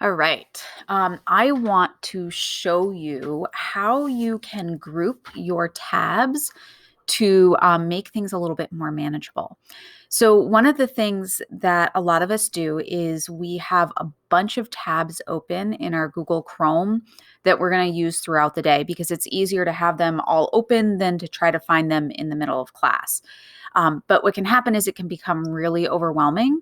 All right. I want to show you how you can group your tabs to make things a little bit more manageable. So, one of the things that a lot of us do is we have a bunch of tabs open in our Google Chrome that we're going to use throughout the day because it's easier to have them all open than to try to find them in the middle of class. But what can happen is it can become really overwhelming.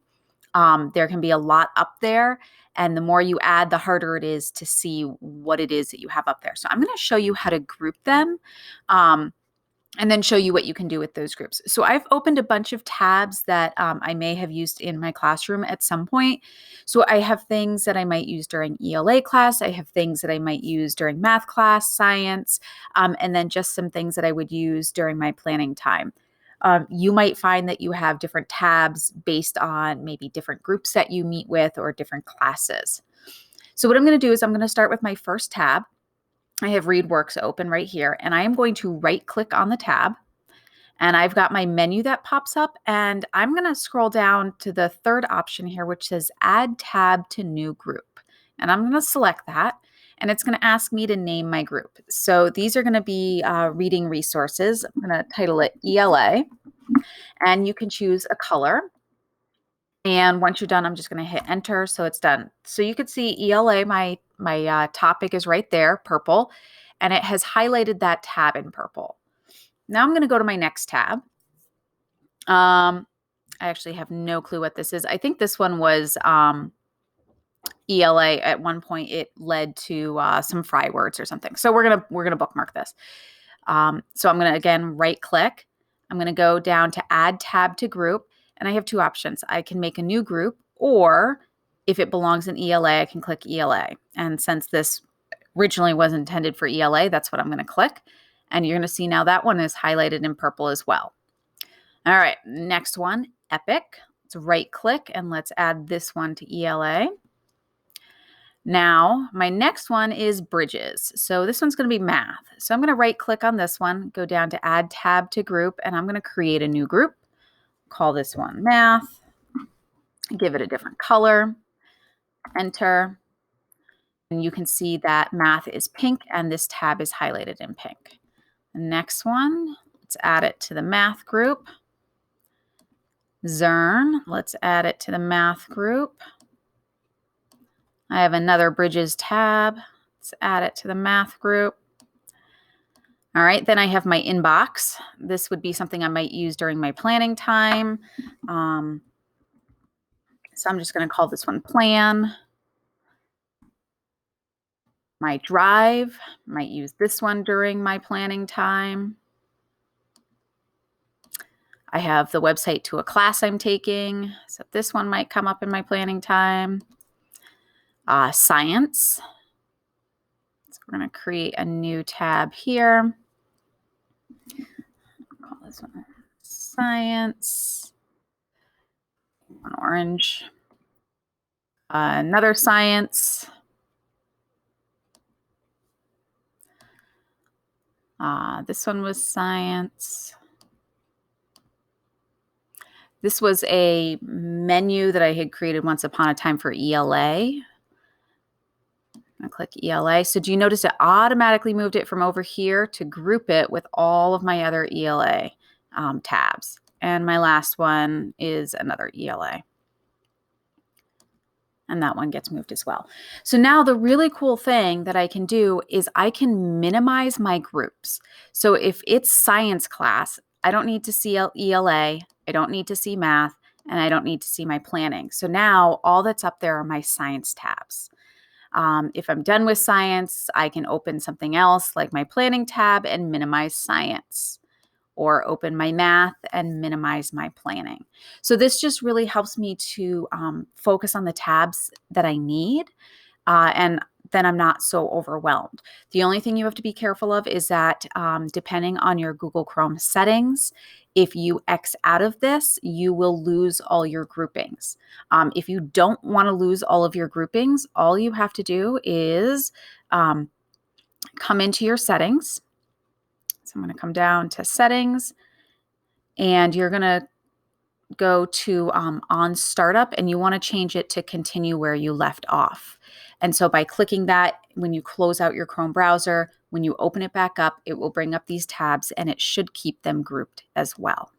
There can be a lot up there. And the more you add, the harder it is to see what it is that you have up there. So I'm going to show you how to group them and then show you what you can do with those groups. So I've opened a bunch of tabs that I may have used in my classroom at some point. So I have things that I might use during ELA class. I have things that I might use during math class, science, and then just some things that I would use during my planning time. You might find that you have different tabs based on maybe different groups that you meet with or different classes. So what I'm going to do is I'm going to start with my first tab. I have Read Works open right here, and I am going to right click on the tab. And I've got my menu that pops up, and I'm going to scroll down to the third option here, which says Add Tab to New Group. And I'm going to select that, and it's going to ask me to name my group. So these are going to be reading resources. I'm going to title it ELA, and you can choose a color. And once you're done, I'm just going to hit enter. So it's done. So you can see ELA, my topic is right there, purple, and it has highlighted that tab in purple. Now I'm going to go to my next tab. I actually have no clue what this is. I think this one was ELA. At one point, it led to some fry words or something. So we're gonna bookmark this. So I'm gonna again right click. I'm gonna go down to Add Tab to Group, and I have two options. I can make a new group, or if it belongs in ELA, I can click ELA. And since this originally was intended for ELA, that's what I'm going to click. And you're going to see now that one is highlighted in purple as well. All right, next one, Epic. Let's right click and let's add this one to ELA. Now, my next one is Bridges. So this one's going to be math. So I'm going to right click on this one, go down to Add Tab to Group, and I'm going to create a new group. Call this one Math. Give it a different color. Enter. And you can see that math is pink and this tab is highlighted in pink. The next one, let's add it to the math group. Zern, let's add it to the math group. I have another Bridges tab. Let's add it to the math group. All right, then I have my inbox. This would be something I might use during my planning time. So I'm just going to call this one Plan. My drive, might use this one during my planning time. I have the website to a class I'm taking, so this one might come up in my planning time. Science. So we're going to create a new tab here. Call this one Science. One orange. Another Science. This one was Science. This was a menu that I had created once upon a time for ELA. I'm going to click ELA. So do you notice it automatically moved it from over here to group it with all of my other ELA tabs? And my last one is another ELA. And that one gets moved as well. So now the really cool thing that I can do is I can minimize my groups. So if it's science class, I don't need to see ELA, I don't need to see math, and I don't need to see my planning. So now all that's up there are my science tabs. If I'm done with science, I can open something else like my planning tab and minimize science, or open my math and minimize my planning. So this just really helps me to focus on the tabs that I need, and then I'm not so overwhelmed. The only thing you have to be careful of is that depending on your Google Chrome settings, if you X out of this, you will lose all your groupings. If you don't want to lose all of your groupings, all you have to do is come into your settings. So I'm going to come down to settings, and you're going to go to on startup, and you want to change it to continue where you left off. And so by clicking that, when you close out your Chrome browser, when you open it back up, it will bring up these tabs and it should keep them grouped as well.